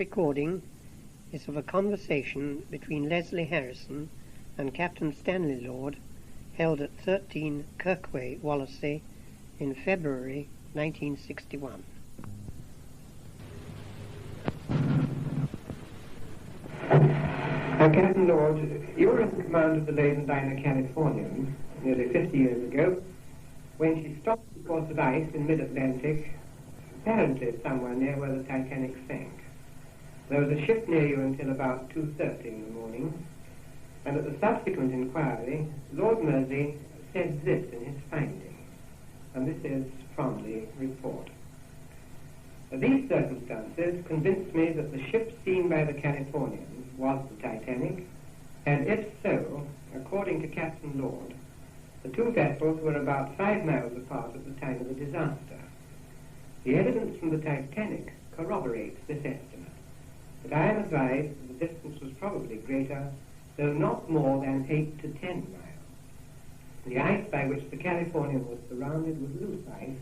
recording is of a conversation between Leslie Harrison and Captain Stanley Lord held at 13 Kirkway, Wallasey in February 1961. Captain Lord, you were in command of the laden liner Californian nearly 50 years ago when she stopped the course of ice in mid-Atlantic, apparently somewhere near where the Titanic sank. There was a ship near you until about 2:30 in the morning, and at the subsequent inquiry, Lord Mersey said this in his finding, and this is from the report. These circumstances convinced me that the ship seen by the Californians was the Titanic, and if so, according to Captain Lord, the two vessels were about 5 miles apart at the time of the disaster. The evidence from the Titanic corroborates this estimate, but I am advised that the distance was probably greater, though not more than 8 to 10 miles. The ice by which the Californian was surrounded was loose ice,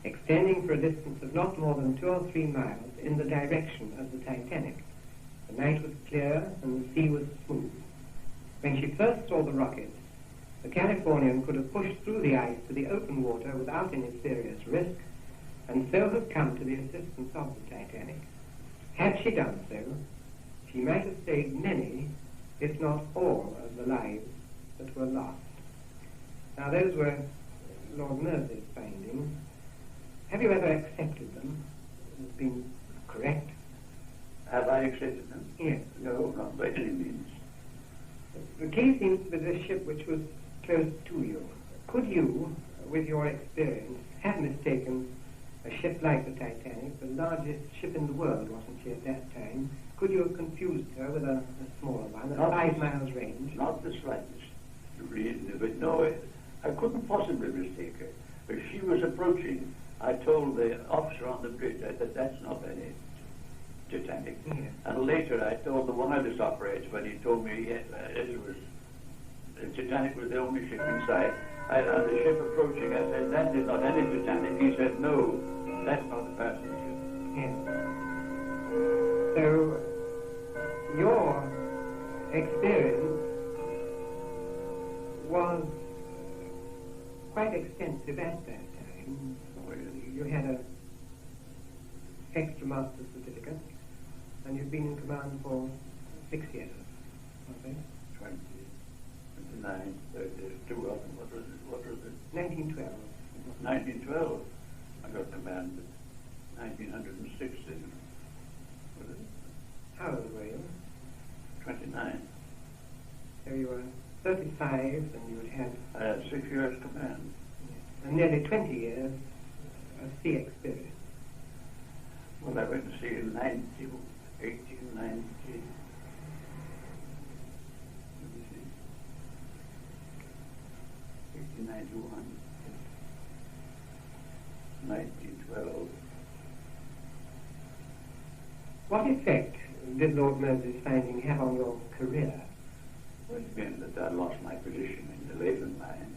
extending for a distance of not more than 2 or 3 miles in the direction of the Titanic. The night was clear and the sea was smooth. When she first saw the rockets, the Californian could have pushed through the ice to the open water without any serious risk, and so have come to the assistance of the Titanic. Had she done so, she might have saved many, if not all, of the lives that were lost. Now, those were Lord Mersey's findings. Have you ever accepted them as being correct? Have I accepted them? Yes. No, not by any means. The case seems to be this ship which was close to you. Could you, with your experience, have mistaken a ship like the Titanic, the largest ship in the world, wasn't she, at that time? Could you have confused her with a smaller one, at 5 miles range? Not the slightest reason of it. No, I couldn't possibly mistake her. If she was approaching, I told the officer on the bridge, I said, that's not any Titanic. Yeah. And later I told the wireless operator when he told me the Titanic was the only ship in sight. And the ship approaching, I said, that is not any Titanic. He said, no, that's not the passenger ship. Yes. So, your experience was quite extensive at that time. You had an extra master's certificate, and you've been in command for 6 years, I think. 20, 29, 30, what was it? 1912. 1912. I got command in 1960. Was it? How old were you? 29. So you were 35, and you had I had 6 years command. and nearly 20 years of sea experience. Well, I went to sea in 1890. Let me see. 1891. 1912. What effect did Lord Mersey's finding have on your career? Well, it meant that I lost my position in the Leyland line.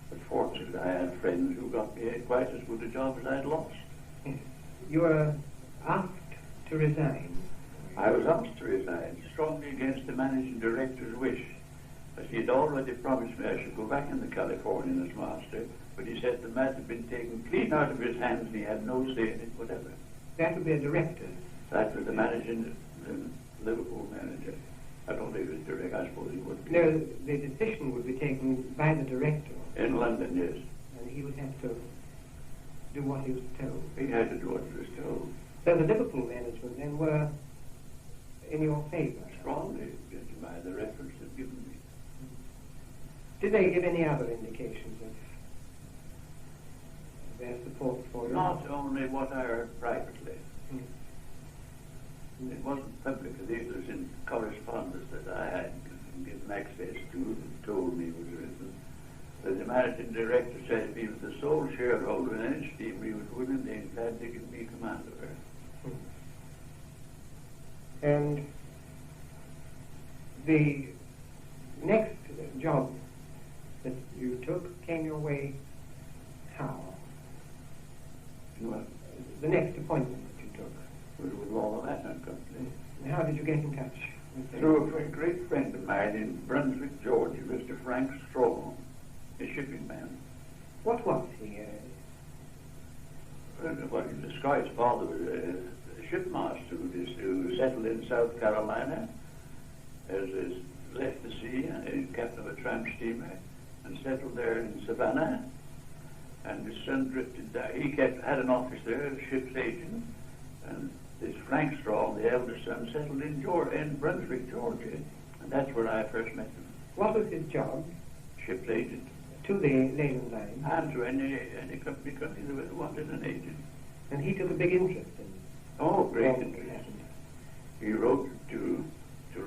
But fortunately, I had friends who got me quite as good a job as I'd lost. Yes. You were asked to resign. I was asked to resign, strongly against the managing director's wish, as he had already promised me I should go back in the Californian as master, but he said the matter had been taken clean out of his hands and he had no say in it whatever. That would be a director. That was the Liverpool manager. I don't think it was direct, I suppose he would be. No, the decision would be taken by the director. In London, yes. And he would have to do what he was told. He had to do what he was told. So the Liverpool management then were in your favour? Strongly, judging by the reference they've given me. Did they give any other indications of their support for you? Not only what I heard privately. Mm. It wasn't public, it was in correspondence that I had given access to and told me was written. But the managing director said if he was the sole shareholder in any scheme, he would willingly and gladly give me command of her. And the next job that you took came your way how? Well, The next appointment that you took. was with all the Latin Company. And how did you get in touch with them? Through a great friend of mine in Brunswick, Georgia, Mr. Frank Strong, a shipping man. What was he? Well, the Scott's father was a shipmaster who settled in South Carolina, as left the sea, captain of a tramp steamer, and settled there in Savannah. And his son drifted down. He had an office there, a ship's agent, and this Frank Strong, the eldest son, settled in Brunswick, Georgia, and that's where I first met him. What was his job? Ship's agent. To the Leyland line? And to any company that wanted an agent. And he took a big interest in Oh, great interest. He wrote to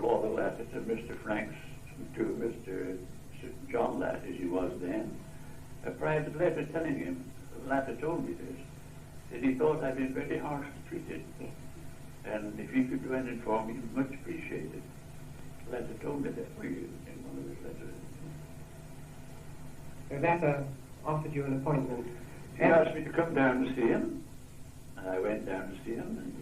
Lord Latta, to Mr. Franks, to Mr. John Latta, as he was then, a private letter telling him, Latta told me this, that he thought I'd been very harshly treated, and if he could do anything for me, he'd much appreciate it. Latta told me that for you in one of his letters. So Latta offered you an appointment. He asked me to come down to see him, and I went down to see him, and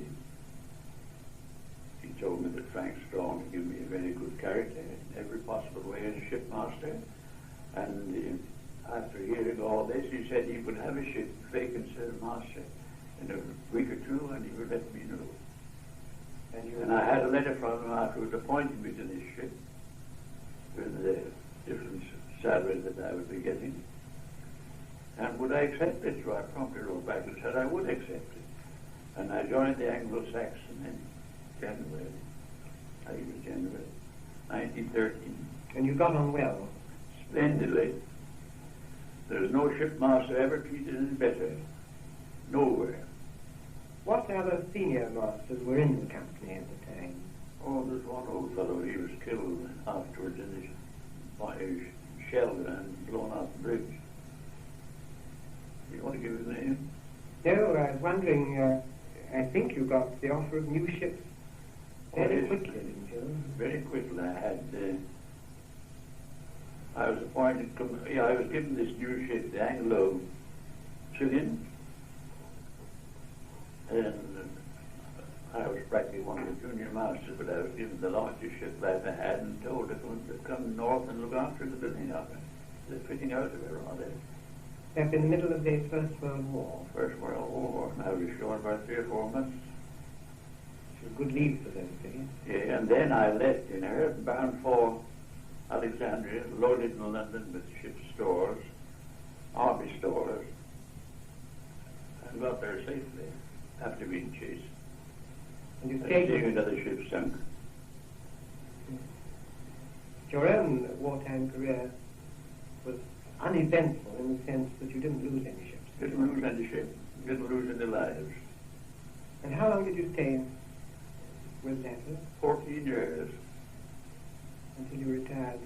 he told me that Frank Strong had given me a very good character in every possible way as a shipmaster, and after hearing all this, he said he would have a ship vacant as master in a week or two, and he would let me know. And I had a letter from him afterwards appointing me to this ship with the different salary that I would be getting. And would I accept it? So I promptly wrote back and said I would accept it. And I joined the Anglo-Saxon in January, 1913. And you got on well? Splendidly. There's no shipmaster ever treated any better. Nowhere. What other senior masters were in the company at the time? Oh, there's one old fellow, he was killed afterwards by a shell and blown off the bridge. Do you want to give his name? No, I was wondering, I think you got the offer of new ships very quickly, didn't you? Very quickly. I was appointed, I was given this new ship, the Anglo-Chilean, and I was practically one of the junior masters, but I was given the largest ship that I had and told to come north and look after the building of it, the fitting out of it rather. That's in the middle of the First World War. First World War, and I was ashore about 3 or 4 months. It was good leave for those days. Yeah, and then I left in her, bound for Alexandria, loaded in London with ship's stores, army stores, and got there safely after being chased. And you And stayed seeing another ship sunk. Your own wartime career was uneventful in the sense that you didn't lose any ships. Didn't lose any ship, didn't lose any lives. And how long did you stay with that? 14 years. Until you retired?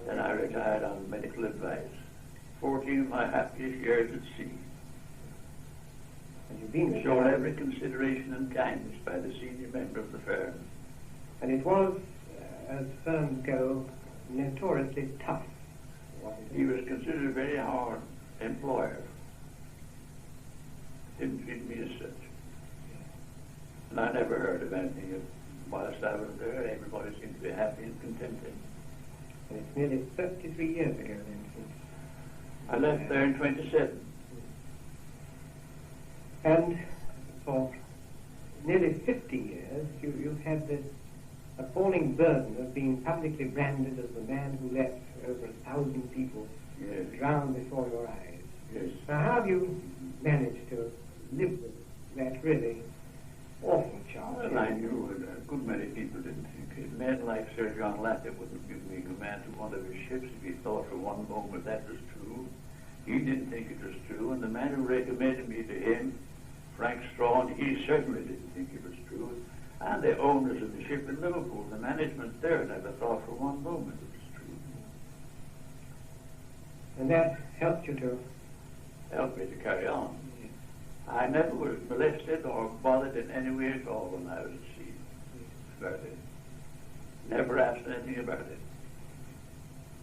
Then I retired on medical advice. 14 of my happiest years at sea. And you've been Shown every consideration and kindness by the senior member of the firm. And it was, as firms go, notoriously tough. He was considered a very hard employer. Didn't treat me as such. And I never heard of anything of whilst I was there. Everybody seemed to be happy and contented. And it's nearly 33 years ago then since... I left there in 27. And for nearly 50 years, you've had this appalling burden of being publicly branded as the man who let over 1,000 people drown before your eyes. Yes. Now, how have you managed to live with that really awful charge? Well, I knew a good many people didn't think it. Men like Sir John Latta wouldn't give me command to one of his ships if he thought for one moment that was true. He didn't think it was true, and the man who recommended me to him, Frank Strong, he certainly didn't think it was true. And the owners of the ship in Liverpool, the management there, never thought for one moment it was true. And that helped you to... Helped me to carry on. I never was molested or bothered in any way at all when I was at sea about it. Never asked anything about it.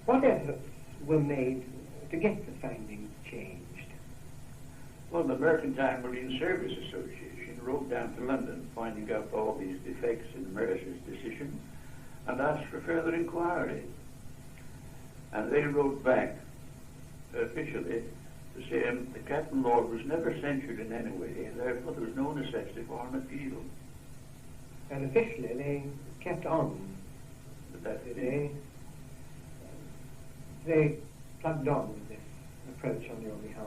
What efforts were made to get the findings changed? Well, the Mercantile Marine Service Association wrote down to London, finding out all these defects in Mercer's decision, and asked for further inquiry. And they wrote back officially to say the Captain Lord was never censured in any way, and therefore there was no necessity for an appeal. And officially they kept on. But they plugged on with this approach on your behalf.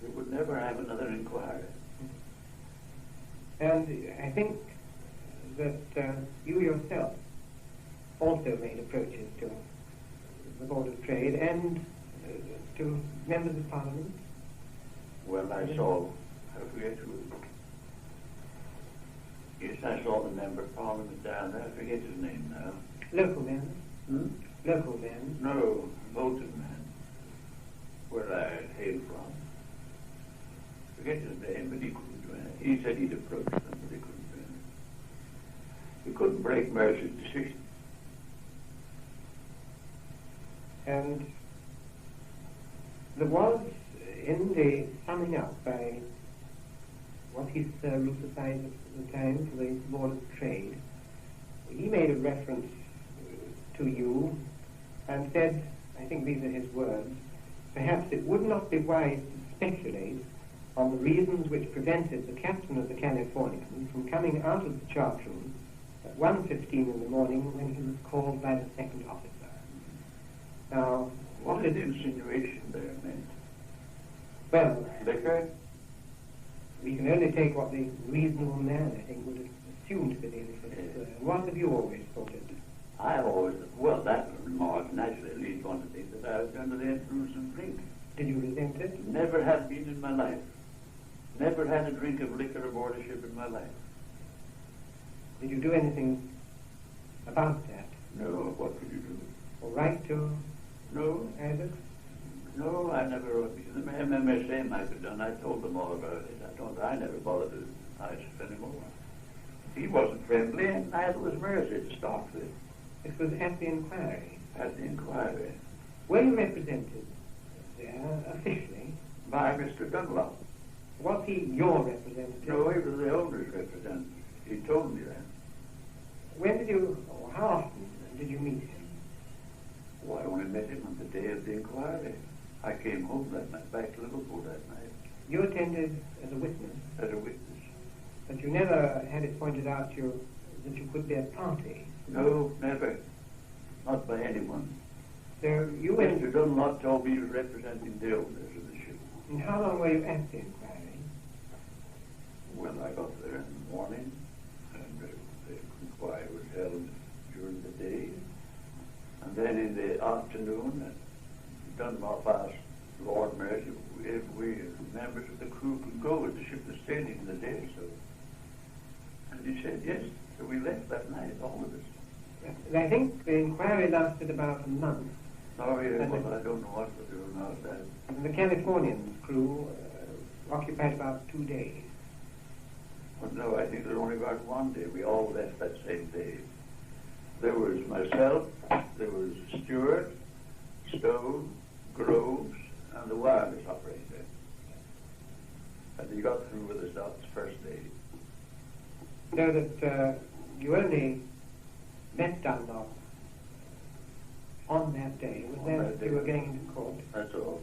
we would never have another inquiry. And I think that you yourself also made approaches to the Board of Trade and to members of Parliament. Well, I saw, I forget who. Yes, I saw the Member of Parliament down there. I forget his name now. Local men? Hmm? Local men? No, voting man, where I hail from. Forget his name, but he couldn't do anything. He said he'd approach them, but he couldn't do anything. He couldn't break Mercer's decision. And there was, in the summing up by what his Lucified at the time for the Board of Trade, he made a reference to you and said, I think these are his words, perhaps it would not be wise to speculate on the reasons which prevented the captain of the Californian from coming out of the chart room at 1:15 in the morning when he was called by the second officer. Now, What did the insinuation there meant? well, Liquor? we can only take what the reasonable man, I think, would assume to be the inference. What have you always thought it? I always, well, that remark naturally leads one to think that I was under the influence of drink. Did you resent it? Never had been in my life. Never had a drink of liquor aboard a ship in my life. Did you do anything about that? No, what could you do? Or write to No, Isaac? no, I never wrote. The MSM I could done, I told them all about it. I never bothered to Isaac anymore. He wasn't friendly, and neither was Mercer to start with. It was at the inquiry. At the inquiry. Were you represented there officially? By Mr. Dunlop. Was he your representative? No, he was the owner's representative. He told me that. When did you, or how often did you meet him? Well, I only met him on the day of the inquiry. I came home that night, back to Liverpool that night, You attended as a witness, as a witness. but you never had it pointed out to you that you could be a party. No, never. Not by anyone. So you went, Mr. Dunlop told me he was representing the owners of the ship. and how long were you at the inquiry? When I got there in the morning, and the inquiry was held during the day, and then in the afternoon, Dunlop asked Lord Mercer if we members of the crew could go with the ship was sailing in the day, so. And he said yes, so we left that night, all of us. And I think the inquiry lasted about a month. Oh yeah, well I don't know what was doing about that. And the Californian crew occupied about 2 days. But no, I think there was only about 1 day. We all left that same day. There was myself, there was Stewart, Stone, Groves, and the wireless operator. And he got through with us that first day. So that you only met Dunlop on that day. Was On that that day. you were going into court? That's all.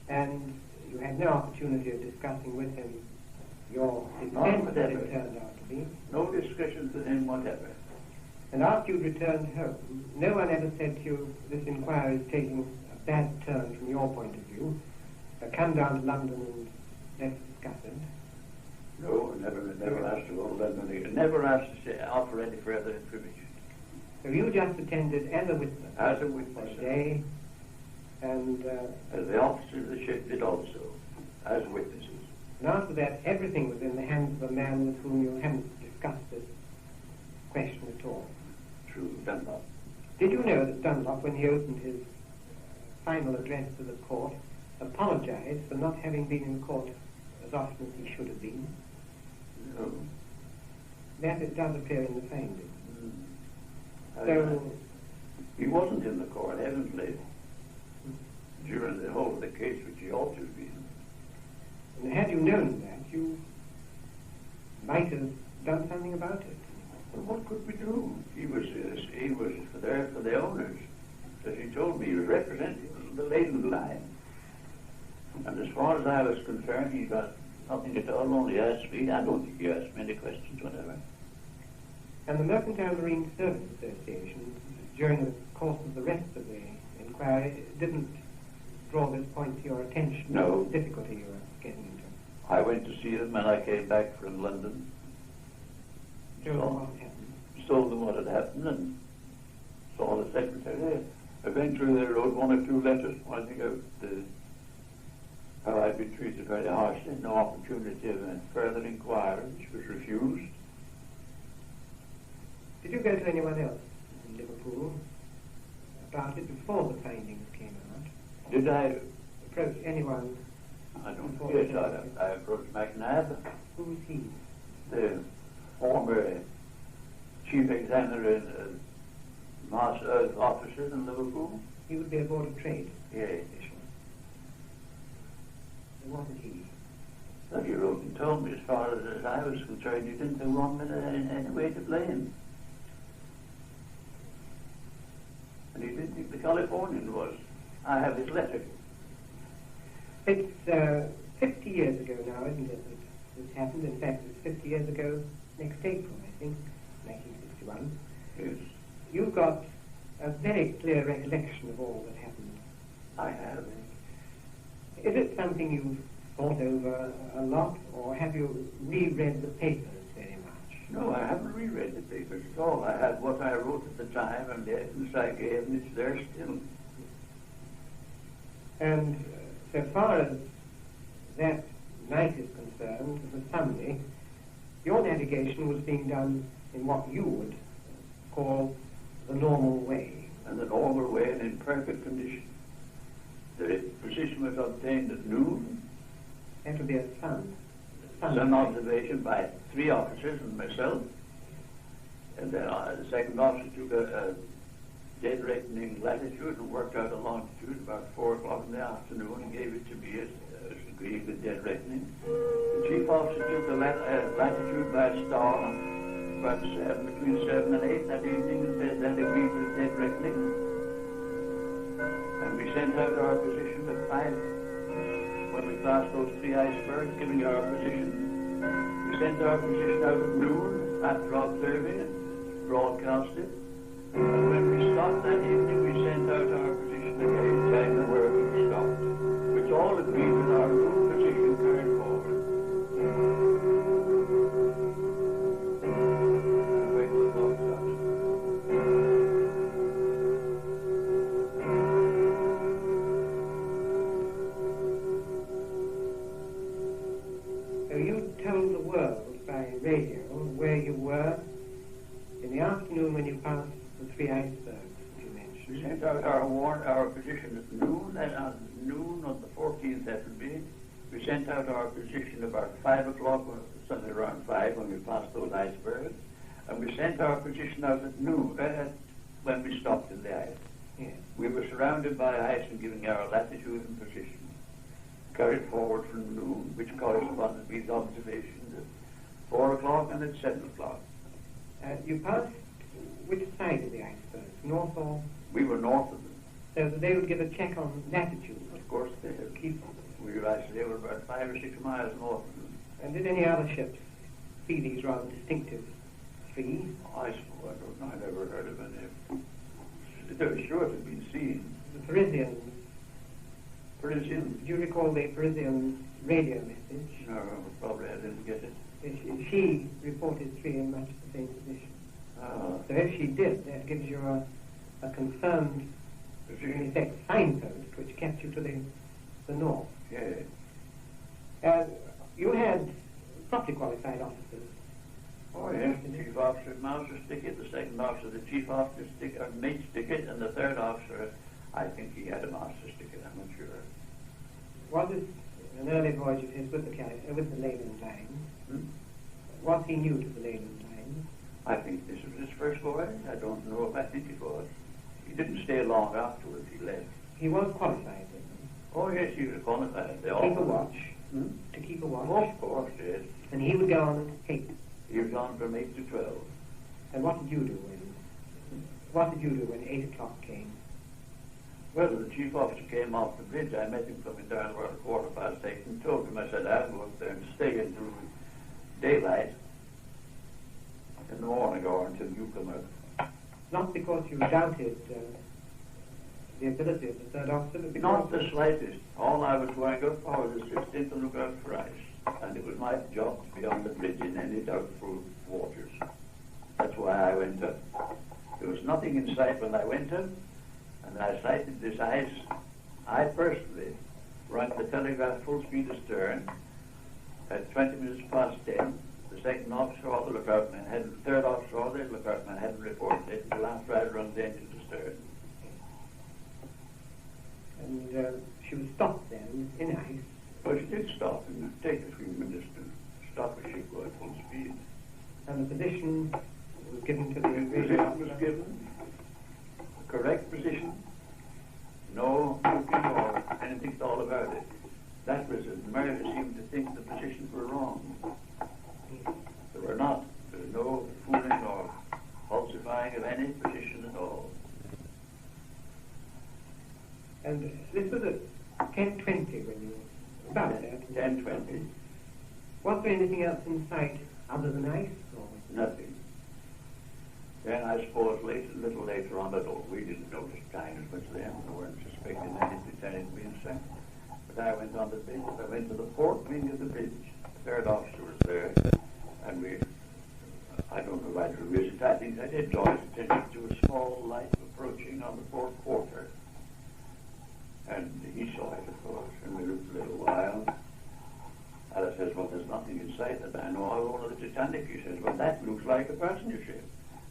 And you had no opportunity of discussing with him your None intent that it whatever. turned out to be. No discussions with him whatever. And after you returned home, no one ever said to you, this inquiry is taking a bad turn from your point of view. Come down to London and let's discuss it. No, never asked to go to London again. Never asked to say, offer any further information. So you just attended as a witness As a for a witness. day, and As the officers of the ship did also, as witnesses. after that everything was in the hands of a man with whom you hadn't discussed this question at all. True, Dunlop. Did you know that Dunlop, when he opened his final address to the court, apologized for not having been in court as often as he should have been? No. That it does appear in the findings. So, he wasn't in the court, evidently, during the whole of the case, which he ought to have been. And had you known that, you might have done something about it. Well, what could we do? He was there for the owners. As he told me, he was representing the Leyland line. And as far as I was concerned, he got nothing at all, only asked me. I don't think he asked me any questions, whatever. And the Mercantile Marine Service Association, during the course of the rest of the inquiry, didn't draw this point to your attention? No. The difficulty you were getting into? I went to see them when I came back from London. Told them what happened? Told them what had happened and saw the secretary. Eventually they wrote one or two letters pointing out how I'd been treated very harshly, no opportunity of further inquiry, which was refused. Did you go to anyone else in Liverpool about it before the findings came out? Did I? Approach anyone? I don't know. Yes, I approached McNabb. Who was he? The former chief examiner in master officers in Liverpool. He would be a Board of Trade Yes. official. And wasn't he? So he wrote and told me, as far as I was concerned, he didn't have 1 minute in any way to blame. And he didn't think the Californian was. I have his letter. It's 50 years ago now, isn't it, that this happened? In fact, it's 50 years ago next April, I think, 1961. Yes. You've got a very clear recollection of all that happened. I have. Is it something you've thought over a lot, or have you reread the papers very much? No, I haven't reread the papers at all. I had what I wrote at the time and the evidence I gave, and it's there still. And so far as that night is concerned, the Sunday, your navigation was being done in what you would call the normal way. And the normal way and in perfect condition. The position was obtained at noon. That would be a sun. Sun observation by 3 officers and myself. And then the second officer took a dead reckoning latitude and worked out a longitude about 4 o'clock in the afternoon and gave it to me as agreed with dead reckoning. The chief officer took a latitude by a star about between 7 and 8 that evening and said that agreed with dead reckoning. And we sent out our position at 5 when we passed those 3 icebergs, giving our position. We sent our position out at noon after observing it, broadcasted. And when we stopped that evening, we sent out our position again, telling them where we stopped, which all agreed with our full position carried forward. And wait till the clock stops. So you told the world by radio where you were in the afternoon when you passed the 3 icebergs you mentioned. We sent out our position at noon, and at noon on the 14th that would be. We sent out our position about 5 o'clock, something around 5 when we passed those icebergs. And we sent our position out at noon, when we stopped in the ice. Yes. We were surrounded by ice and giving our latitude and position. Carried forward from noon, which corresponded with observations at 4 o'clock and at 7 o'clock. You passed which side of the icebergs, north or? We were north of them. So that they would give a check on latitude. Of course they had. Keep. We were actually over about 5 or 6 miles north of them. And did any other ships see these rather distinctive 3? I suppose, I don't know, I never heard of any. They were sure to have been seen. The Parisians. Parisians? Do you recall the Parisian radio message? No, probably I didn't get it. She reported 3 in much the same position. So if she did, that gives you a confirmed, in effect, signpost which kept you to the north. Yes. You had properly qualified officers. Oh, yes, the chief officer master's ticket, the second officer the chief officer's ticket, or mate's ticket, and the third officer, I think he had a master's ticket, I'm not sure. Was it an early voyage of his with the Leyland lines? Hmm? Was he new to the Leyland lines? I think this was his first voyage. I don't know if I think it was. He didn't stay long afterwards, he left. He was qualified then? Oh, yes, he was qualified. To keep a watch? Hmm? To keep a watch? Oh, of course, yes. And he would go on at Cape. He was on from 8 to 12. And what did you do when 8 o'clock came? Well, the chief officer came off the bridge. I met him coming down about 8:15 and told him, I said, I'll go up there and stay until daylight in the morning or until you come out. Not because you doubted the ability of the third officer, but because... Not the slightest. All I was going up for was assisting to look out for ice. And it was my job to be on the bridge in any doubtful waters. That's why I went up. There was nothing in sight when I went up, and I sighted this ice. I personally ran the telegraph full speed astern at 20 minutes past 10. The second officer or the lookout man hadn't, the third officer or the lookout man hadn't reported it until after I'd run the engine astern. And she was stopped then in ice. Well, she did stop, and it would take a few minutes to stop a ship going full speed. And the position was given to the position was given, the correct position, no looking or anything at all about it. That was it. America seemed to think the positions were wrong. They were not. There was no fooling or falsifying of any position at all. And this was at 10:20 when you were about that. 10:20. Was there anything else in sight other than ice? Or? Nothing. Then I suppose a little later on, we didn't notice time as much then. We weren't suspecting anything being sent. But I went on the bridge. I went to the port wing of the bridge. The third officer was there, and I don't know why to visit. I think I did draw his attention to a small light approaching on the port quarter. And he saw it, of course, and we looked a little while. And I says, well, there's nothing in sight that I know of on the Titanic. He says, well, that looks like a passenger ship.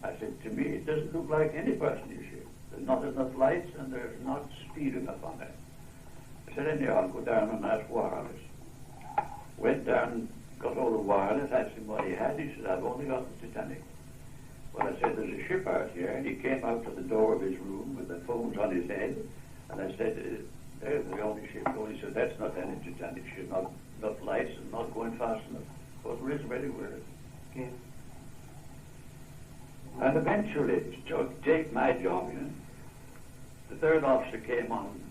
I said, to me, it doesn't look like any passenger ship. There's not enough lights, and there's not speed enough on it. I said, anyhow, I'll go down and ask wireless. Went down, got all the wireless, asked him what he had. He said, I've only got the Titanic. Well, I said, there's a ship out here. And he came out to the door of his room with the phones on his head. And I said, there's the only ship going. He said, that's not any Titanic ship, not enough lights and not going fast enough. But we're ready with it. Yes. And eventually, to take my job, the third officer came on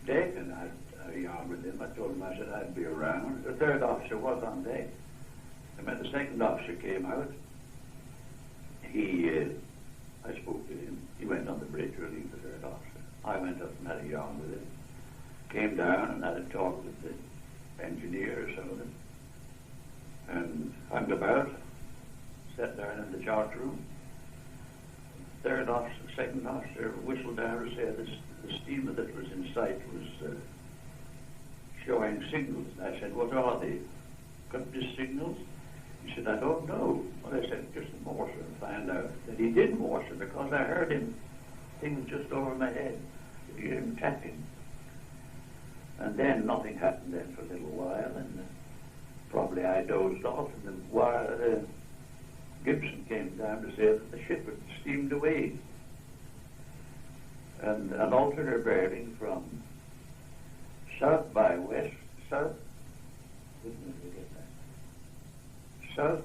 deck, and I yarned with him. I told him, I said, I'd be around. The third officer was on deck. And when the second officer came out, I spoke to him. He went on the bridge to relieve the third officer. I went up and had a yarn with him. Came down and had a talk with the engineer or some of them. And hung about, sat down in the chart room. Third officer, second officer whistled down to say the steamer that was in sight was showing signals. I said, what are they? Compass signals? He said, I don't know. Well, I said, just Morse and find out. And he did Morse because I heard him things just over my head. You hear him tapping. And then nothing happened then for a little while, and probably I dozed off, and then Gibson came down to say that the ship had steamed away and altered her bearing from south by west, south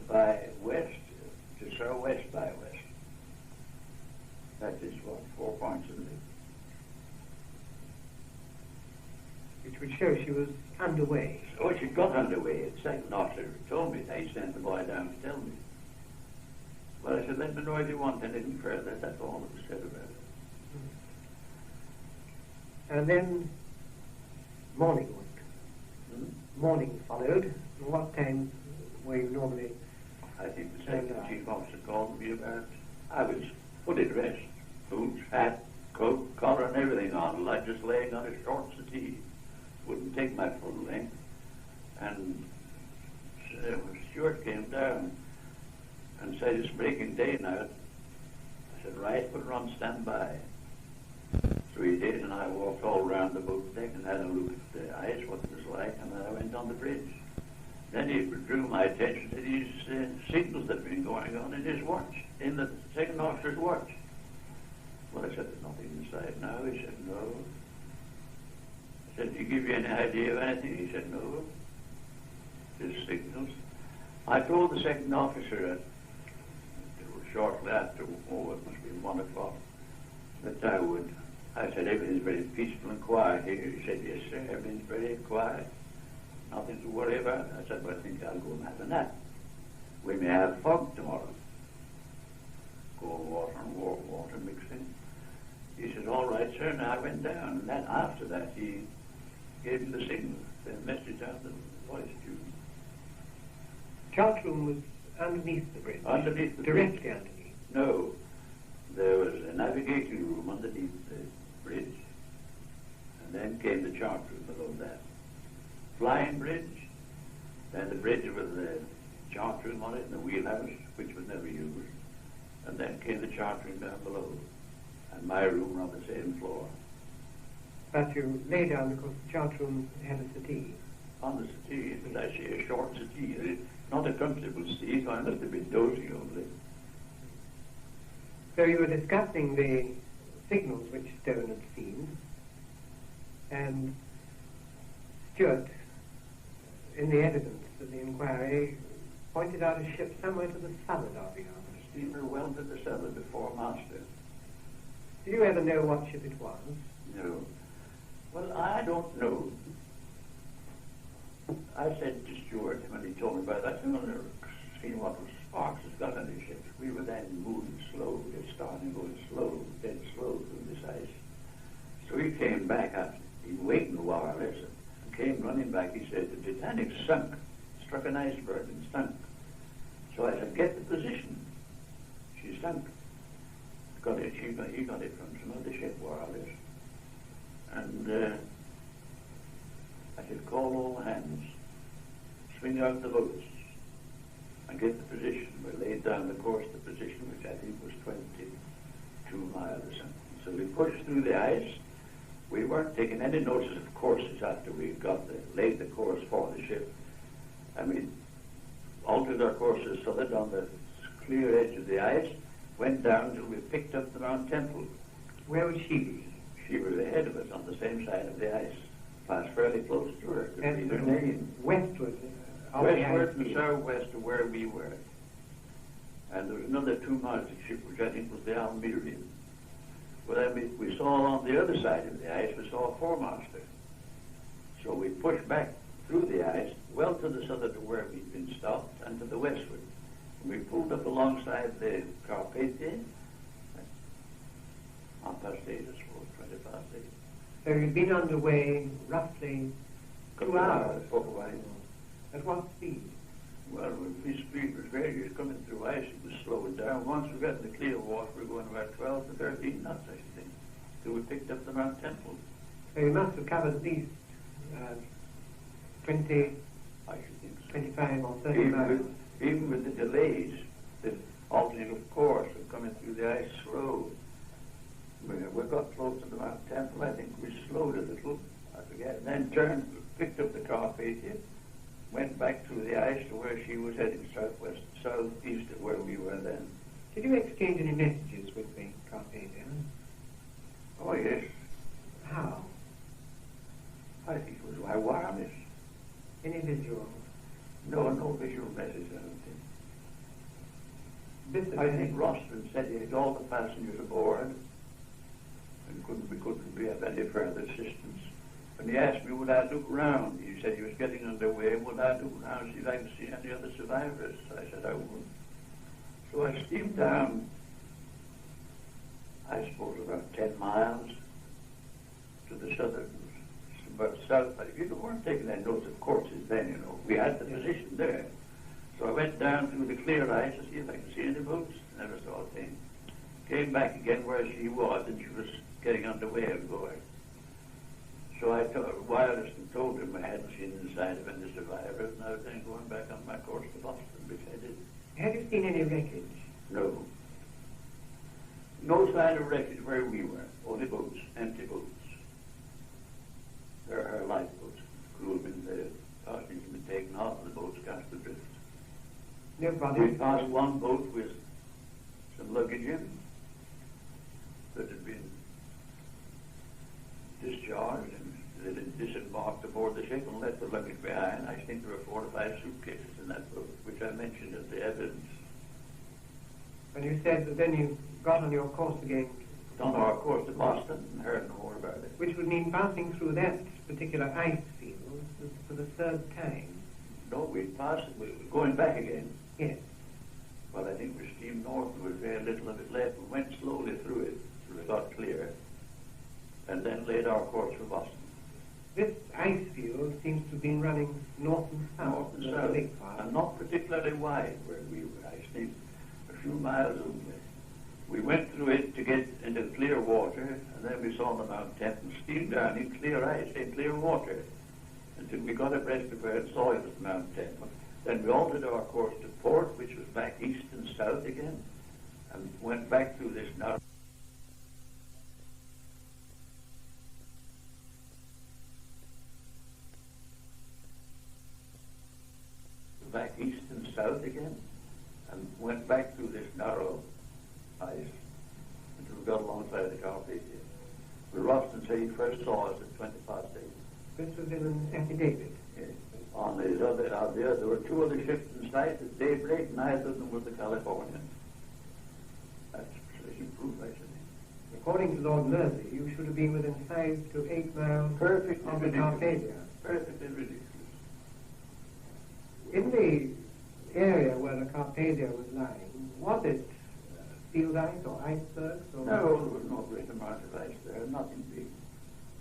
by west to southwest by west. That is what, 4 points in the which would show she was underway. Oh, she got underway. The second officer told me that. He sent the boy down to tell me. Well, I said, let me know if you want anything further. That's all that was said about it. And then morning work. Morning followed. What time were you normally? I think the second chief officer called me about. I was fully dressed, boots, hat, coat, collar, and everything on, like just laying on a short settee. Wouldn't take my full length. And when Stuart came down and said, it's breaking day now, I said, right, put her on standby. So he did, and I walked all around the boat deck and had a look at the ice, what it was like, and then I went on the bridge. Then he drew my attention to these signals that had been going on in his watch, in the second officer's watch. Well, I said, there's nothing inside now. He said, no. I said, did he give you any idea of anything? He said, no. Just signals. I told the second officer shortly after, it must be 1 o'clock, that I said, everything's very peaceful and quiet here. He said, yes, sir, everything's very quiet. Nothing to worry about. I said, well, I think I'll go and have a nap. We may have fog tomorrow. Cold water and warm water mixed in. He said, all right, sir, and I went down. And then after that, he gave me the signal, the message out the voice tube. Chart room was underneath the bridge? Underneath the Directly bridge. underneath? No. There was a navigating room underneath the bridge. And then came the chart room below that. Flying bridge, then the bridge with the chart room on it and the wheelhouse, which was never used. And then came the chart room down below. And my room on the same floor. But you lay down because the chart room had a settee. On the settee, it was actually a short settee. Not a comfortable settee, so I must have been dozing over it. So you were discussing the signals which Stone had seen, and Stewart, in the evidence of the inquiry, pointed out a ship somewhere to the southward of the island. Steamer well to the southward before Master. Did you ever know what ship it was? No. Well, I don't know. I said to Stewart when he told me about that, I never seen what was Sparks has got on his ships. We were then moving slow, just starting going slow, dead slow through this ice. So he came back after he'd waited a while, and came running back. He said, the Titanic sunk, struck an iceberg and sunk. So I said, get the position. She sunk. He got it from some other ship wireless. And I said, call all hands, swing out the boats, and get the position. We laid down the course, the position, which I think was 22 miles or something. So we pushed through the ice. We weren't taking any notice of courses after we laid the course for the ship. And we altered our courses so that on the clear edge of the ice, went down till we picked up the Mount Temple. Where would she be? She was ahead of us on the same side of the ice. Passed fairly close to her. Could And read her name. westward? Westward and southwest of where we were. And there was another 2 miles of ship, which I think was the Almerian. But then we saw on the other side of the ice, we saw a foremaster. So we pushed back through the ice, well to the southward of where we'd been stopped, and to the westward. And we pulled up alongside the Carpathia, 8:30, I suppose, 20 past 8. So you'd been underway roughly 2 hours. At what speed? Well, the speed was various coming through ice. It was slowing down. Once we got in the clear water, we were going about 12 to 13 knots, I think, till we picked up the Mount Temple. So you must have covered at least 20, I should think so. 25 or 30 miles. Even with the delays, the alternate of course of coming through the ice slow. We got close to the Mount Temple. I think we slowed a little. I forget. And then turned, picked up the Carpathia, went back through the ice to where she was heading southeast of where we were then. Did you exchange any messages with the Carpathia? Oh, yes. How? I think it was by wireless. Any visual? No visual message, I don't think. This I think Rostron said he had all the passengers aboard and we couldn't be of any further assistance. When he asked me would I look round, he said he was getting underway, would I look round, see if I could see any other survivors? I said I would. So I steamed down, I suppose about 10 miles to the southern, about south, but you weren't taking any notes of courses then, we had the position there. So I went down through the clear ice to see if I could see any boats, never saw a thing. Came back again where she was, and she was getting underway and going. So I wireless and told him I hadn't seen the sign of any survivors, and I was then going back on my course to Boston, which I did. Have you seen any wreckage? No. No sign of wreckage where we were, only boats, empty boats. There are lifeboats. The crew had been there, passengers had been taken off, and the boats cast adrift. No body? We passed one boat with some luggage in that had been discharged, and they had disembarked aboard the ship and left the luggage behind. I think there were 4 or 5 suitcases in that boat, which I mentioned as the evidence. And you said that then you got on your course again. On our course to Boston and heard no more about it. Which would mean passing through that particular ice field for the third time. No, we passed, we were going back again. Yes. Well, I think we steamed north, there was very little of it left. We went slowly through it till it got clear, and then laid our course for Boston. This ice field seems to have been running north and south. North and south, and not particularly wide where we were. I think a few miles only. We went through it to get into clear water, and then we saw the Mount Temp and steamed down in clear ice and clear water until we got abreast of where it saw it was Mount Temp. Then we altered our course to port, which was back east and south again, and went back through this narrow. Back east and south again, and went back through this narrow ice until we got alongside the Carpathia. But Roston said he first saw us at 20 past 8. This was in an affidavit. Yes. On the other, there were two other ships in sight at daybreak, neither of them was the Californian. That's proof, I should think. According to Lord Mersey, you should have been within 5 to 8 miles Perfectly of the ridiculous. Carpathia. Perfectly ridiculous. In the area where the Carpathia was lying, was it field ice or icebergs? Or No, there was no great amount of ice there, nothing big.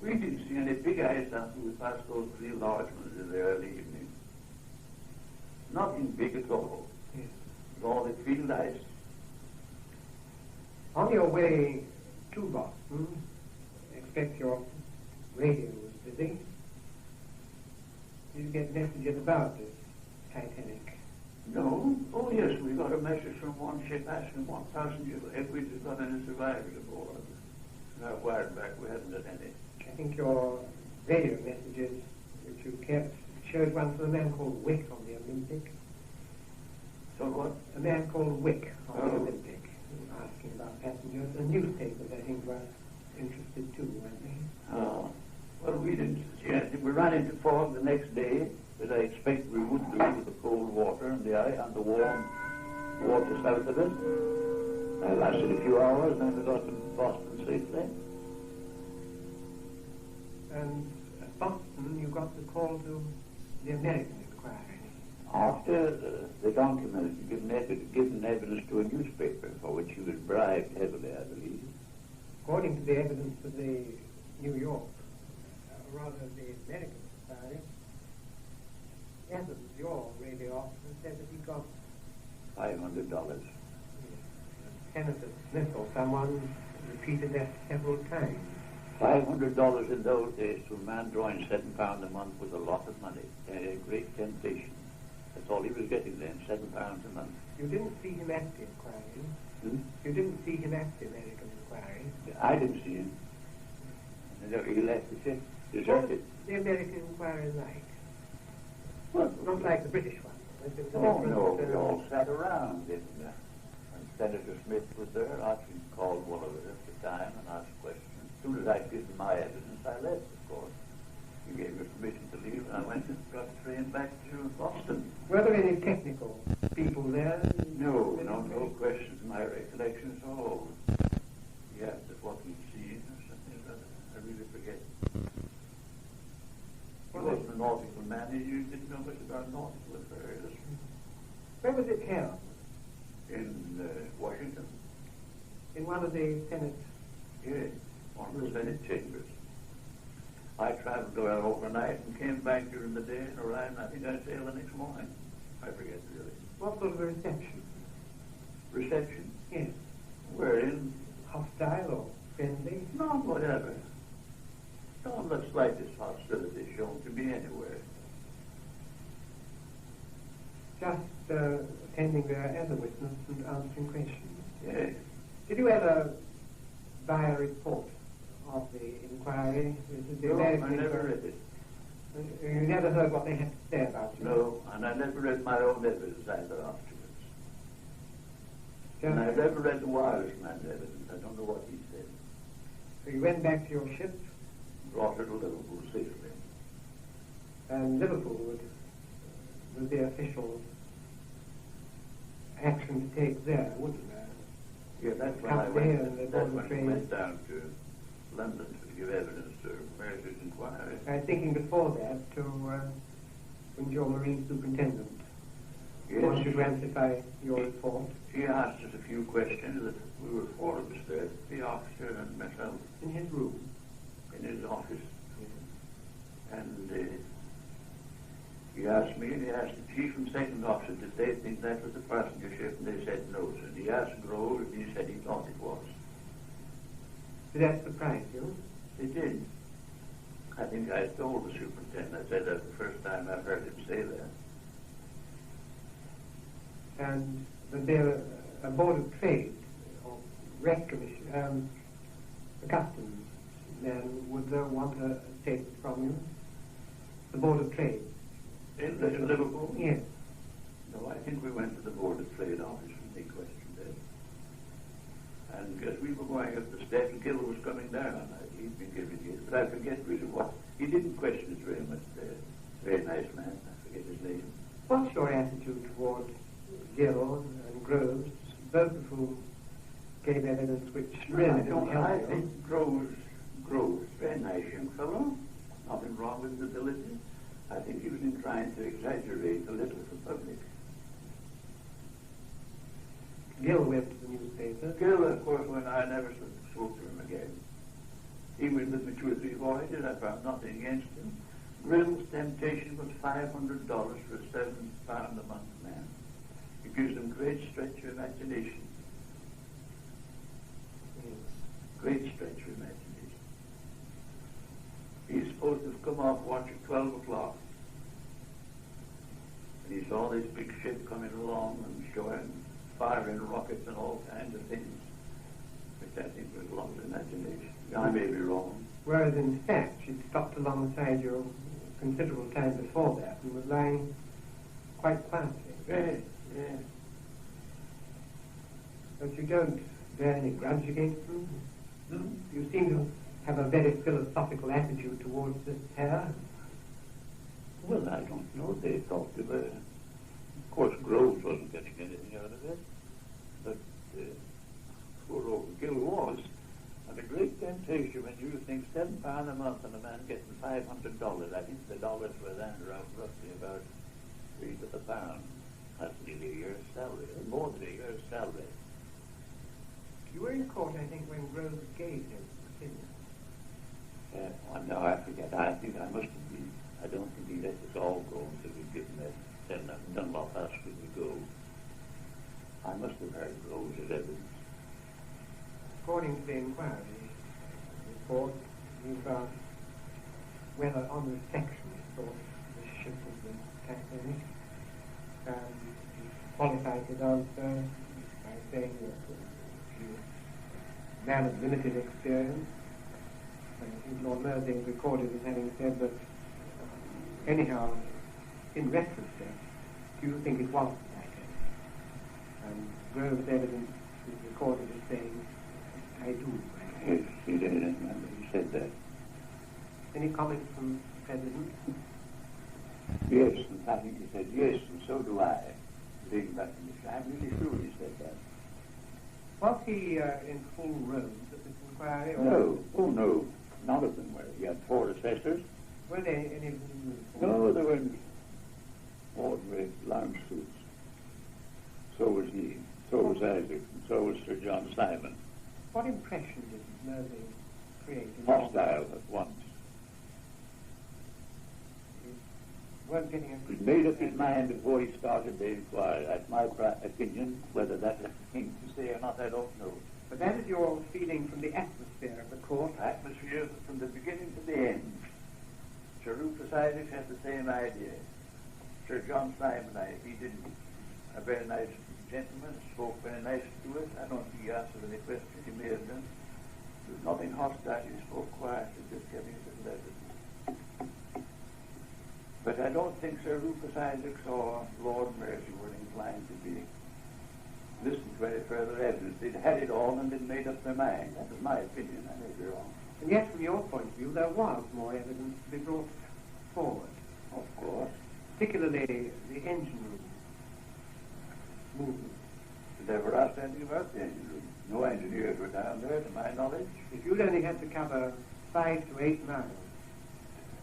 We didn't see any big ice after we passed those 3 large ones in the early evening. Nothing big at all. Yes. It was all the field ice. On your way to Boston, I expect your radio was busy. Did you get messages about this Titanic? No. Oh, yes, we got a message from one ship asking one passenger if we'd got any survivors aboard. And I wired back, we hadn't got any. I think your radio messages, which you kept, showed one from a man called Wick on the Olympic. So what? A man called Wick on the Oh. Olympic, asking about passengers. The newspapers, I think, were interested too, weren't they? Oh. Well, we didn't see anything. We ran into fog the next day, as I expect we would do with the cold water and the ice and the warm water south of it. That lasted a few hours, then we got to Boston safely. And at Boston, you got the call to the American inquiry. After the document given evidence to a newspaper for which he was bribed heavily, I believe. According to the evidence of the New York, rather the American inquiry, Evans, your radio officer, said that he got $500. Senator Smith or someone repeated that several times. $500 in those days to a man drawing £7 a month was a lot of money, a great temptation. That's all he was getting then, £7 a month. You didn't see him at the inquiry. Hmm? You didn't see him at the American inquiry. I didn't see him. And he left the ship, What was deserted. the American inquiry like? Well, Not like the British one. It was a Oh, different, no, we all sat around. And Senator Smith was there. Archie called one of us at the time and asked questions. As soon as I'd given my evidence, I left, of course. He gave me permission to leave, and I went and got a train back to Boston. Were there any technical people there? No questions in my recollection at all. Yeah, that's what we'd seen or something or other. I really forget. He wasn't a nautical man. He didn't know much about nautical affairs. Where was it held? In Washington. In one of the Senate. Yes, one of the Senate chambers. I traveled there overnight and came back during the day and arrived, I think I sailed the next morning. I forget really. What sort of a reception? Reception? Yes. Wherein? Hostile or friendly? Not whatever. Not the slightest hostility shown to me anywhere. Just attending there as a witness and answering questions. Yes. Did you ever buy a report of the inquiry? The No, American I never inquiry? read it. You never heard what they had to say about you? No, and I never read my own evidence either afterwards. And I Just, never read the Irishman's evidence. I don't know what he said. so you went back to your ship, Brought her to Liverpool safely. and Liverpool was the official action to take there, wouldn't there? Yeah, that's when Company and the that's Board of when we went Trade. down to London to give evidence to Meredith's inquiry. I was thinking before that to when your Marine Superintendent wanted to amplify your report. He asked us a few questions that we were four of us there, the officer and myself, In his room. in his office. And he asked me, and he asked the chief and second officer, did they think that was a passenger ship? And they said no. And he asked Groves, and he said he thought it was. Did that surprise you? It did. I think I told the superintendent, I said that's the first time I've heard him say that. And was there a Board of Trade or Rec Commission, the customs man would want a statement from you? The Board of Trade. In Liverpool? Yes. No, I think we went to the Board of Trade office and they questioned it. And as we were going up the steps, Gill was coming down. He'd been giving it, but I forget really what. He didn't question it very much there. Very nice man. I forget his name. What's your attitude towards Gill and Groves, both of whom gave evidence which really didn't help I you? think Groves, very nice young fellow. Nothing wrong with his ability. I think he was inclined to exaggerate a little for the public. Gill went to the newspaper. Gill, of course, when I never spoke to him again. He was with me 2 or 3 voyages. I found nothing against him. Grill's temptation was $500 for a £7 a month man. It gives them great stretch of imagination. Great stretch of imagination. He's supposed to have come off watch at 12 o'clock. And he saw this big ship coming along and showing firing rockets and all kinds of things, which I think was a lot of imagination. I may be wrong. Whereas in fact she'd stopped alongside you a considerable time before that and was lying quite quietly. Yes, yes. But you don't bear any grudge against them? Hmm? You seem to have a very philosophical attitude towards this pair. Well, I don't know. They thought they were. Of course, Groves wasn't getting anything out of it, but poor old Gill was. And a great temptation when you think £7 a month and a man getting $500. I think the dollars were then around roughly about 3 to the pound. That's nearly a year's salary, or more than a year's salary. You were in court, I think, when Groves gave him the opinion. No, I forget. I think I must have been. I don't think he let us all go until we'd given that Dunlop Hospital to go. I must have heard Groves' evidence. According to the inquiry report, you've whether on reflection thought this ship was the Titanic. You qualified his answer by saying that he was a man of limited experience. And I think Lord Mersing recorded as having said that, anyhow, in retrospect, do you think it was the Titanic? And Groves' evidence is recorded as saying, I do. Yes, he did. I remember he said that. Any comments from the President? Yes, and I think he said yes, and so do I. Being back in the I'm really sure he said that. Was he in full robes at this inquiry? Or No, oh no, none of them were. He had 4 assessors. were there any of them? No, they were in ordinary lounge suits. So was he. So was Isaac, and so was Sir John Simon. What impression did Mersing create? Hostile at once. You weren't getting a... He made up his mind before he started the inquiry. That's my opinion. Whether that's a thing to say or not, I don't know. But that is your feeling from the atmosphere of the court. Atmosphere from the beginning to the end. Sir Rufus Isaac had the same idea. Sir John Simon, he didn't. A very nice gentleman, spoke very nice to us. I don't think he answered any questions he may have done. There was nothing hostile. He spoke quietly, just giving us his letters. But I don't think Sir Rufus Isaacs or Lord Mersey were inclined to be listened to any further evidence. They'd had it all and they'd made up their mind. That was my opinion. I may be wrong. And yet, from your point of view, there was more evidence to be brought forward. Of course. Particularly the engine room movement. They never asked anything about the engine room. No engineers were down there, to my knowledge. If you'd only had to cover 5 to 8 miles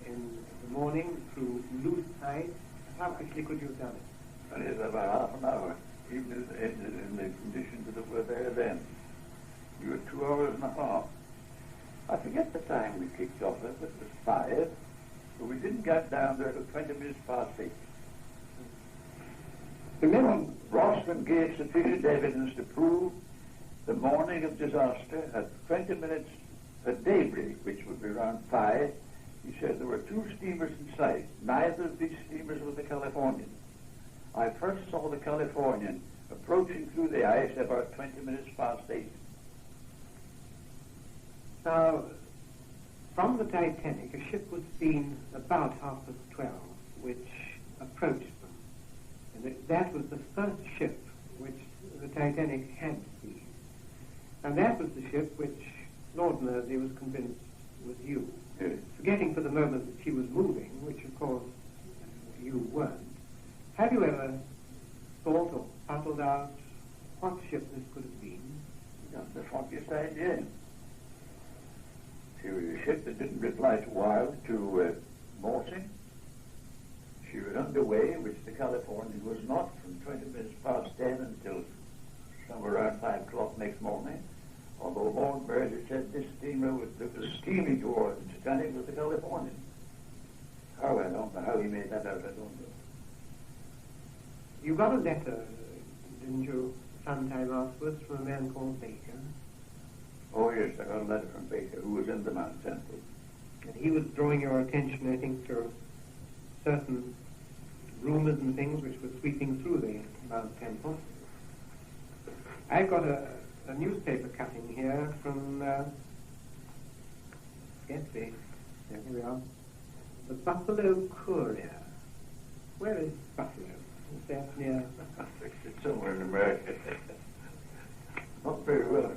in the morning through loose ice, how actually could you have done it? And it's about half an hour, even in the conditions that were there then. You were 2 hours and a half. I forget the time we kicked off it, but it was 5, but we didn't get down there till 20 minutes past 8. Remember, Rosman gave sufficient evidence to prove the morning of disaster at 20 minutes at daybreak, which would be around 5. He said there were 2 steamers in sight. Neither of these steamers was the Californian. I first saw the Californian approaching through the ice about 20 minutes past 8. now, from the Titanic, a ship was seen about 12:30, which approached them. And that was the first ship which the Titanic had seen. And that was the ship which Lord Mersey was convinced was you. Yes. Forgetting for the moment that she was moving, which of course you weren't, have you ever thought or puzzled out what ship this could have been? That's what you said, yes. She was a ship that didn't reply to wire to Molony. She was underway, which the Californian was not, from 20 minutes past 10 until somewhere around 5 o'clock next morning. Although Lord Mersey said this steamer was steaming towards the Titanic was the Californian. How, I don't know how he made that out, I don't know. You got a letter, didn't you, sometime afterwards from a man called Baker? Oh yes, I got a letter from Baker, who was in the Mount Temple. And he was drawing your attention, I think, to certain rumors and things which were sweeping through the Mount Temple. I've got a newspaper cutting here from, here we are, the Buffalo Courier. Where is Buffalo? Is that near? It's somewhere in America. Not very well.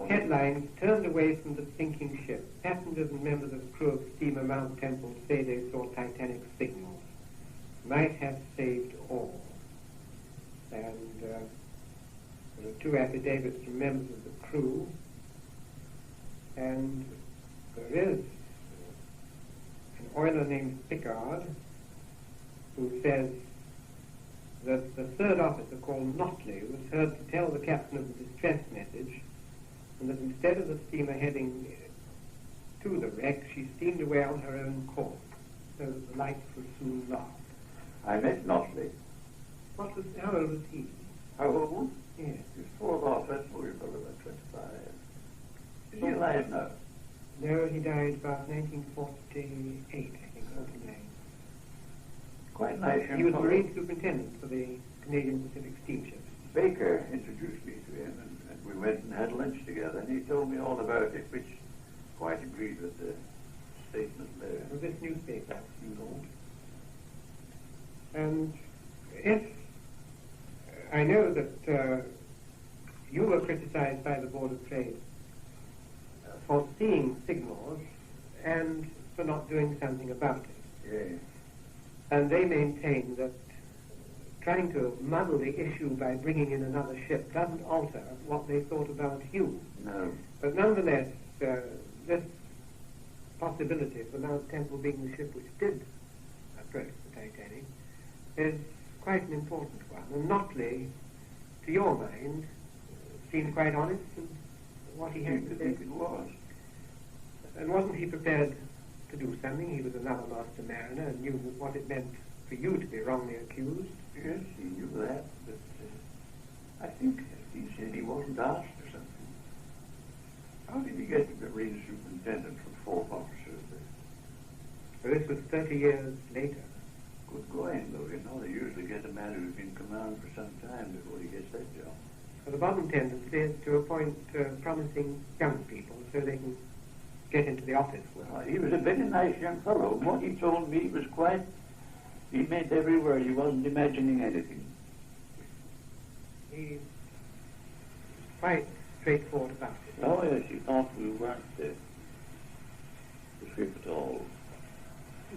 Headlines: turned away from the sinking ship. Passengers and members of the crew of steamer Mount Temple say they saw Titanic signals. Might have saved all. And there are 2 affidavits from members of the crew. And there is an oiler named Pickard who says that the 3rd officer, called Notley, was heard to tell the captain of the distress message, and that instead of the steamer heading to the wreck, she steamed away on her own course, so that the lights were soon lost. I met Notley. How old was he? How old? Yes. He was 4th officer, we were probably about 25. Is he alive now? No, he died about 1948, I think, 49. Quite nice. He was Marine Superintendent for the Canadian Pacific Steamships. Baker introduced me to him, and we went and had lunch together, and he told me all about it, which quite agreed with the statement there. Of this newspaper, you know. And if I know that you were criticized by the Board of Trade for seeing signals and for not doing something about it. Yes. And they maintain that trying to muddle the issue by bringing in another ship doesn't alter what they thought about you. No. But nonetheless, this possibility of the Mount Temple being the ship which did approach the Titanic is quite an important one. And Notley, to your mind, seemed quite honest in what he had to say. It was. And wasn't he prepared to do something? He was another master mariner and knew what it meant for you to be wrongly accused. Yes, he knew that, but I think he said he wasn't asked or something. How did he get to be Marine Superintendent from 4th officers there? So this was 30 years later. Good going, though, you know. They usually get a man who's been in command for some time before he gets that job. Well, the modern tendency is to appoint promising young people so they can get into the office. Well, he was a very nice young fellow. What he told me was he meant every word. He wasn't imagining anything. He's quite straightforward about it. Oh, yes, he thought we weren't the ship at all.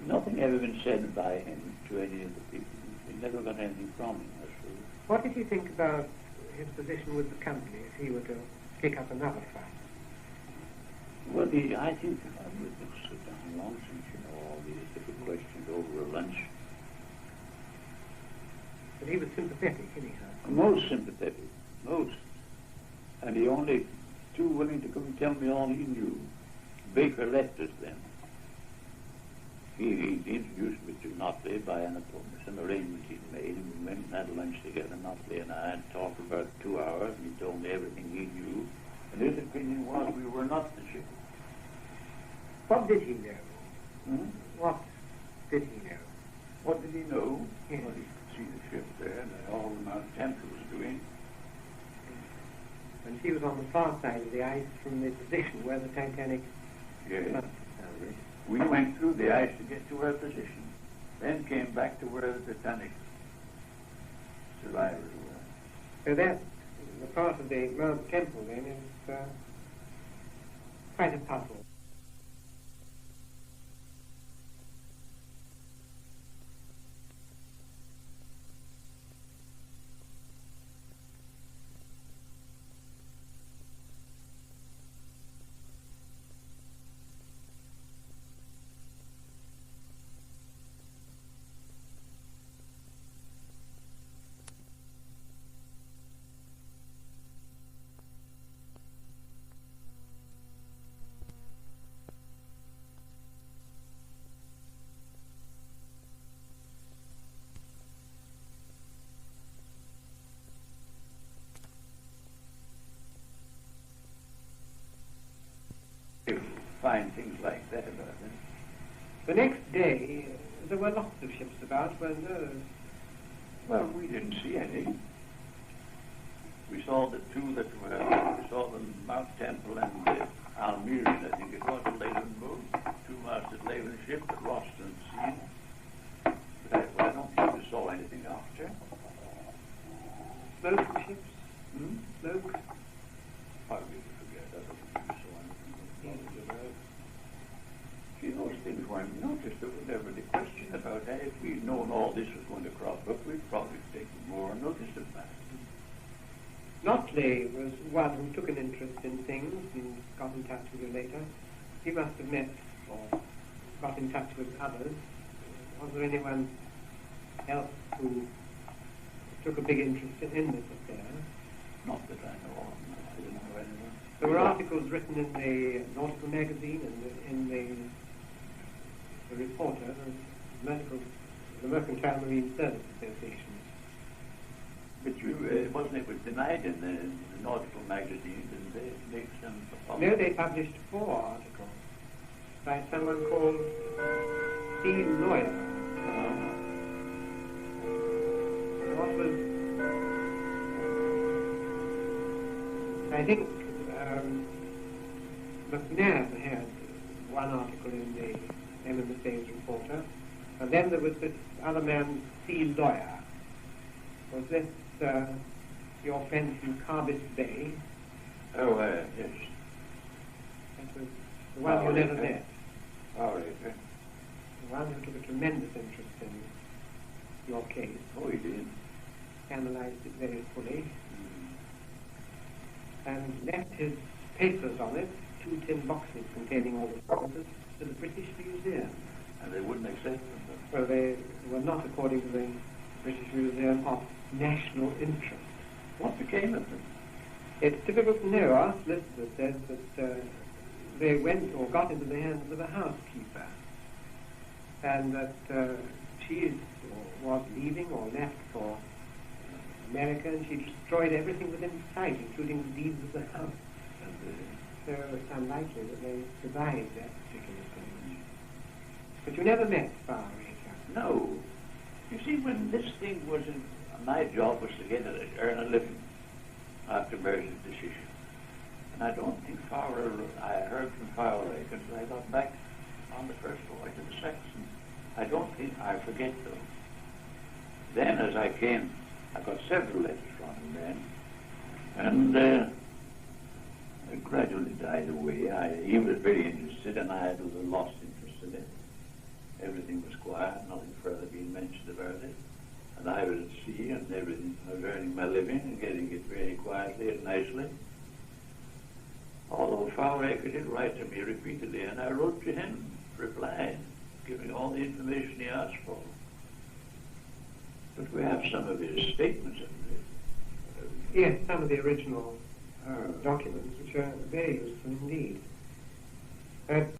Nothing ever been said by him to any of the people. He never got anything from him, I suppose. What did you think about his position with the company if he were to pick up another fight? Well, I think I would sit down long since, all these different questions over a lunch. But he was sympathetic, anyhow. Most sympathetic, most. And he only too willing to come and tell me all he knew. Baker left us then. He introduced me to Notley by some arrangement he'd made, and we went and had lunch together. Notley and I had talked for about 2 hours, and he told me everything he knew. And his opinion was we were not the ship. What did he know? Hmm? What did he know? What did he know? Yes. Well, he could see the ship there, and all the Mount Temple was doing. And she was on the far side of the ice from the position where the Titanic Yes. must have found it. We went through the ice to get to our position, then came back to where the Titanic survivors were. So that, the part of the Mount Temple then is quite a puzzle. You find things like that about it. The next day, there were lots of ships about, weren't there? Well, we didn't see any. We saw the two that were, we saw the Mount Temple and the Almir's, I think it was, a Leyland boat, two-masted Leyland ship that lost in the sea. But I don't think we saw anything after. Smoke ships? Hmm? Smoke? I really forget. I don't think we saw anything about. See, those things weren't noticed. There was never the question about that. If we'd known all this was going to crop up, we'd probably taken more notice of that. Notley was one who took an interest in things and got in touch with you later. You must have met or got in touch with others. Was there anyone else who took a big interest in this affair? Not that I know of. No, I don't know anyone. There were articles written in the nautical magazine and in the Reporter, the Mercantile Marine Service Association. But wasn't it was denied in the nautical magazine, didn't they? Make some No, they published 4 articles by someone called C. Lawyer. What was, I think, McNabb had one article in the MMSA's Reporter, and then there was this other man, C. Lawyer. Was this your friend from Carbis Bay? Oh, yes. That was the one you never met. All right. The one who took a tremendous interest in your case. Oh, he did. Analyzed it very fully. And left his papers on it, 2 tin boxes containing all the references, to the British Museum. And they wouldn't accept them. Well, they were not, according to the British Museum, of national interest. What became of them? It's difficult to know. Our solicitor says that they went or got into the hands of a housekeeper, and that she was leaving or left for America, and she destroyed everything within sight, including the deeds of the house. So it's unlikely that they survived that particular thing. But you never met Farah Raker? No. You see, when this thing was in, my job was to earn a living after Mary's decision. And I don't think I heard from Farah Raker until I got back on the first voyage of the Saxon. I don't think, I forget though. Then as I came, I got several letters from him then, and it gradually died away. He was very interested, and I had a lost interest in it. Everything was quiet, nothing further being mentioned about it. And I was at sea and everything. I was earning my living and getting it very quietly and nicely. Although Fowler did write to me repeatedly, and I wrote to him, replied, giving all the information he asked for. But we have some of his statements in it. Yes, some of the original documents, which are very useful indeed.